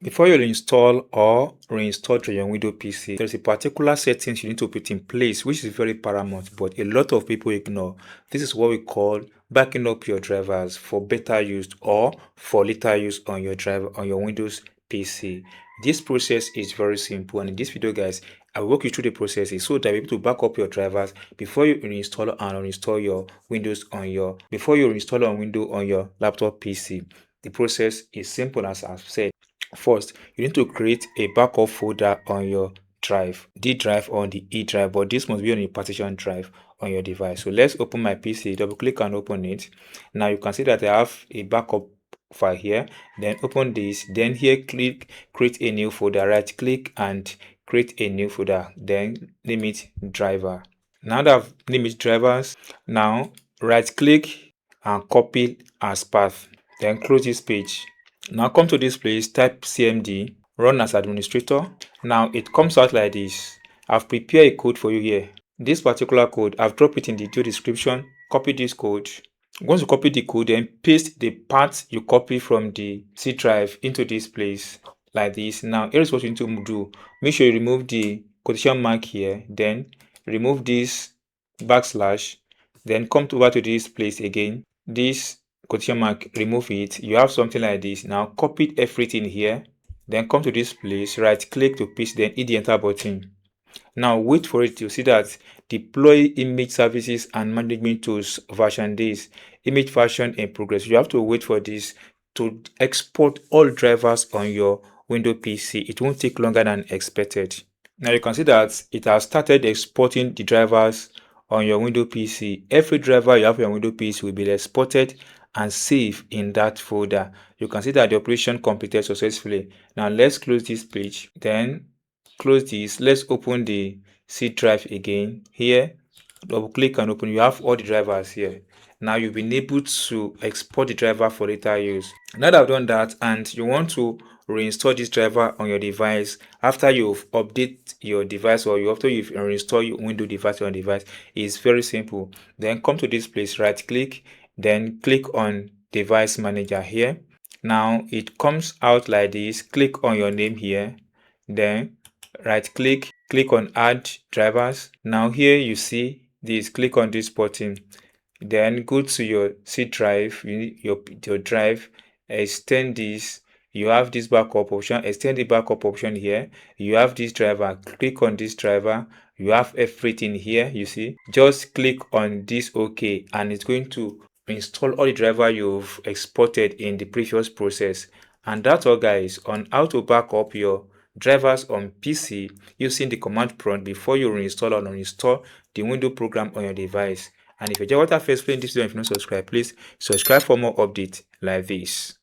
Before you install or reinstall to your Windows PC, there's a particular settings you need to put in place, which is very paramount, but a lot of people ignore. This is what we call backing up your drivers for better use or for later use on your Windows PC. This process is very simple, and in this video, guys, I'll walk you through the processes so that you're able to back up your drivers before you reinstall and uninstall your Windows on your laptop PC. The process is simple, as I've said. First, you need to create a backup folder on your drive, D drive or the E drive, but this must be on a partition drive on your device. So let's open my PC, double click and open it. Now you can see that I have a backup file here. Then open this, then here click create a new folder, right click and create a new folder, then name it driver. Now that I've named it drivers, now right click and copy as path, then close this page. Now come to this place, type CMD, run as administrator. Now it comes out like this. I've prepared a code for you here. This particular code, I've dropped it in the video description. Copy this code. Once you copy the code, then paste the parts you copy from the C drive into this place like this. Now here's what you need to do. Make sure you remove the quotation mark here, then remove this backslash, then come over to this place again. This quotation mark, remove it. You have something like this. Now copy everything here, then come to this place, right click to paste, then hit the enter button. Now wait for it to see that deploy image services and management tools version this image version in progress. You have to wait for this to export all drivers on your Windows PC. It won't take longer than expected. Now you can see that it has started exporting the drivers on your Windows PC. Every driver you have on your Windows PC will be exported and save in that folder. You can see that the operation completed successfully. Now let's close this page, then close this. Let's open the C drive again. Here, double click and open. You have all the drivers here. Now you've been able to export the driver for later use. Now that I've done that and you want to reinstall this driver on your device after you've updated your device or after you've reinstalled your Windows device on your device, is very simple. Then come to this place, right click, then click on device manager here. Now it comes out like this. Click on your name here, then right click, click on add drivers. Now here you see this, click on this button, then go to your C drive, your drive, extend this. You have this backup option, extend the backup option here. You have this driver, click on this driver. You have everything here, you see. Just click on this OK and it's going to install all the driver you've exported in the previous process. And that's all, guys, on how to back up your drivers on PC using the command prompt before you reinstall or uninstall the Windows program on your device. And if you enjoy what I've explained this video and if you're not subscribed, please subscribe for more updates like this.